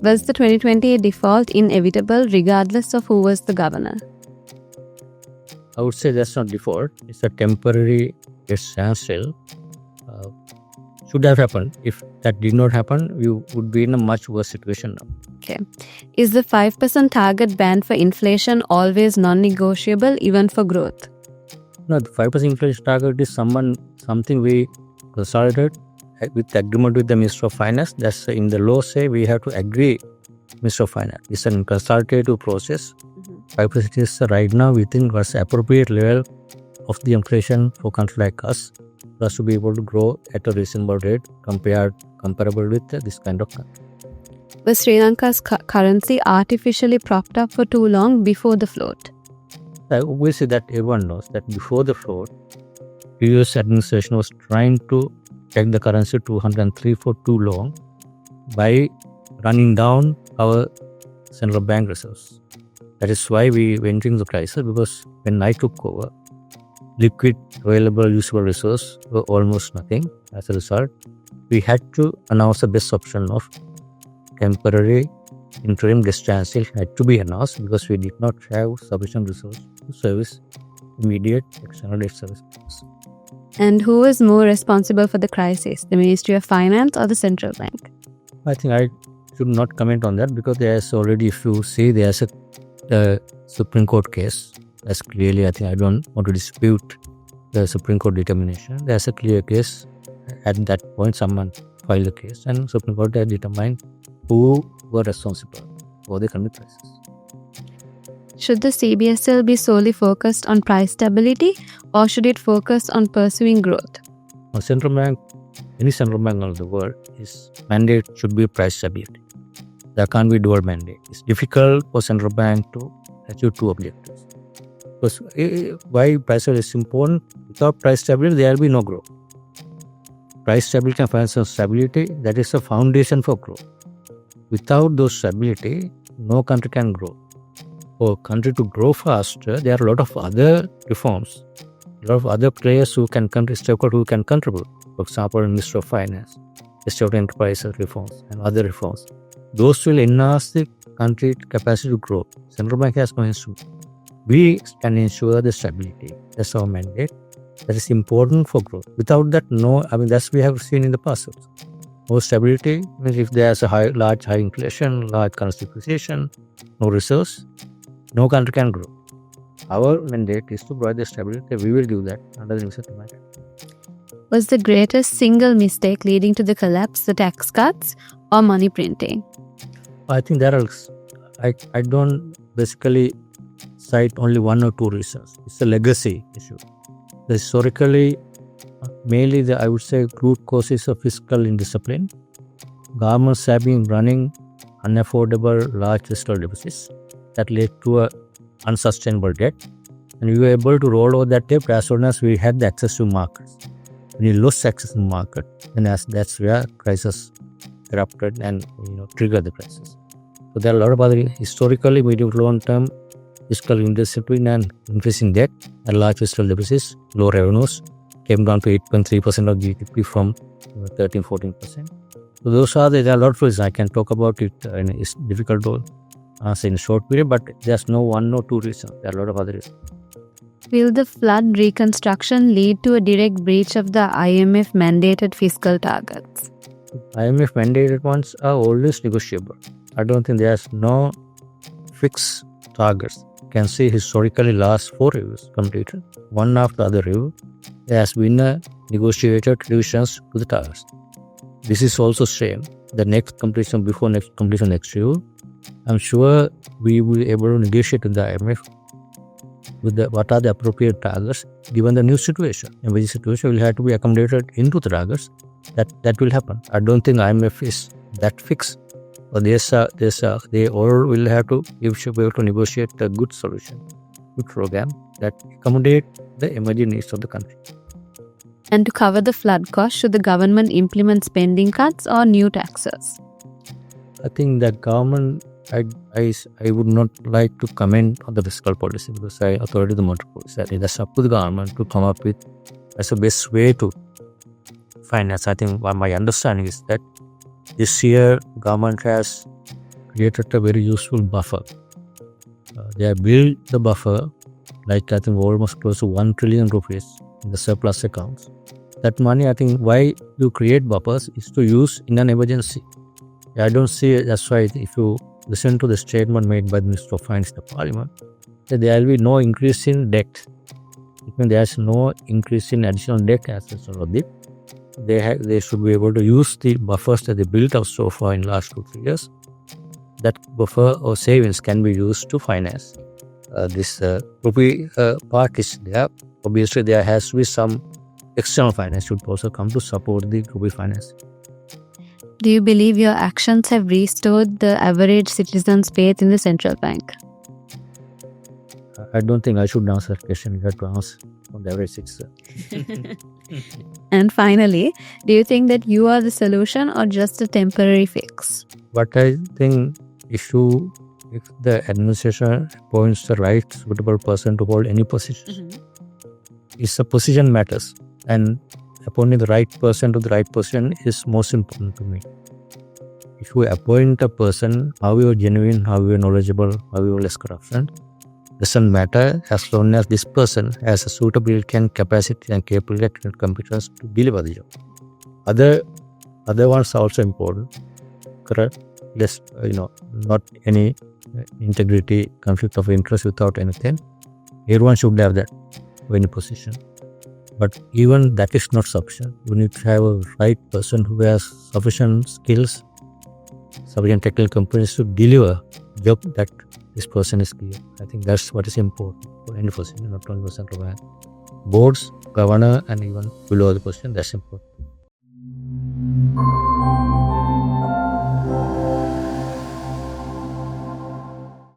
Was the 2020 default inevitable regardless of who was the governor? I would say that's not default. It's a temporary standstill. Should have happened. If that did not happen, we would be in a much worse situation now. Okay. Is the 5% target band for inflation always non-negotiable, even for growth? No, the 5% inflation target is something we consolidated with agreement with the Minister of Finance. That's in the law say we have to agree, Minister of Finance. It's a consultative process. 5% is right now we think was appropriate level of the inflation for country like us for us to be able to grow at a reasonable rate comparable with this kind of country. Was Sri Lanka's currency artificially propped up for too long before the float? We see that everyone knows that before the float, previous administration was trying to take the currency to 103 for too long by running down our central bank reserves. That is why we went into the crisis, because when I took over, liquid, available, usable resources were almost nothing. As a result, we had to announce the best option of temporary interim standstill had to be announced because we did not have sufficient resources to service immediate external debt service. And who was more responsible for the crisis, the Ministry of Finance or the central bank? I think I should not comment on that because there's already, if you see, there's a Supreme Court case. That's clearly, I think I don't want to dispute the Supreme Court determination. There's a clear case. At that point, someone filed a case and Supreme Court had determined who were responsible for the economic crisis. Should the CBSL be solely focused on price stability or should it focus on pursuing growth? A central bank, any central bank of the world, its mandate should be price stability. There can't be dual mandate. It's difficult for central bank to achieve two objectives. Because why price stability is important? Without price stability, there will be no growth. Price stability and financial stability, that is the foundation for growth. Without those stability, no country can grow. For a country to grow faster, there are a lot of other reforms, a lot of other players who can contribute. For example, Minister of Finance, State enterprise reforms and other reforms. Those will enhance the country's capacity to grow. Central bank has no instrument. We can ensure the stability. That's our mandate. That is important for growth. Without that, that's we have seen in the past. No stability means if there's a large high inflation, large currency depreciation, no resource, no country can grow. Our mandate is to provide the stability. We will do that under the new settlement. Was the greatest single mistake leading to the collapse the tax cuts or money printing? I think there are. I don't basically cite only one or two reasons. It's a legacy issue. Historically, mainly I would say root causes of fiscal indiscipline. Governments have been running unaffordable large fiscal deficits that led to an unsustainable debt. And we were able to roll over that debt as soon as we had the access to markets. When you lost access to the market, then that's where crisis erupted and triggered the crisis. So there are a lot of other historically medium to long term fiscal indiscipline and increasing debt and large fiscal deficits, low revenues, came down to 8.3% of GDP from 13-14%. So those are there are a lot of reasons. I can talk about it, and it's difficult to answer in a short period, but there's no one or two reasons. There are a lot of other reasons. Will the flood reconstruction lead to a direct breach of the IMF mandated fiscal targets? IMF mandated ones are always negotiable. I don't think there's no fixed targets. You can see historically last 4 reviews completed, one after the other review, there has been a negotiated revisions to the targets. This is also same. The next completion, before next completion next review, I'm sure we will be able to negotiate with the IMF with what are the appropriate targets given the new situation. And with the situation will have to be accommodated into the targets. That will happen. I don't think IMF is that fixed. But they all will have to be able to negotiate a good solution, good program that accommodate the emerging needs of the country. And to cover the flood cost, should the government implement spending cuts or new taxes? I think that government, I would not like to comment on the fiscal policy because I authority the monetary policy. I think that's up to the government to come up with as the best way to finance. I think my understanding is that this year government has created a very useful buffer. They have built the buffer, like I think almost close to 1 trillion rupees in the surplus accounts. That money, I think, why you create buffers is to use in an emergency. I don't see it. That's why if you listen to the statement made by the Minister of Finance in the Parliament, that there will be no increase in debt. It means there's no increase in additional debt as a result of it. They should be able to use the buffers that they built up so far in the last 2-3 years. That buffer or savings can be used to finance this rupee part is there. Obviously, there has to be some external finance should also come to support the rupee finance. Do you believe your actions have restored the average citizen's faith in the central bank? I don't think I should answer that question. You have to answer on the average citizen. And finally, do you think that you are the solution or just a temporary fix? But I think if the administration appoints the right suitable person to hold any position, it's a position matters, and appointing the right person to the right position is most important to me. If you appoint a person, however genuine, however knowledgeable, however less corruption, doesn't matter as long as this person has a suitability and capacity and capability and competence to deliver the job. Other ones are also important. Correct? Less, not any integrity, conflict of interest without anything. Everyone should have that for any position. But even that is not sufficient. You need to have a right person who has sufficient skills, sufficient technical competence to deliver job that this person is clear. I think that's what is important for any position, not only for central bank. Boards, governor, and even below the position, that's important.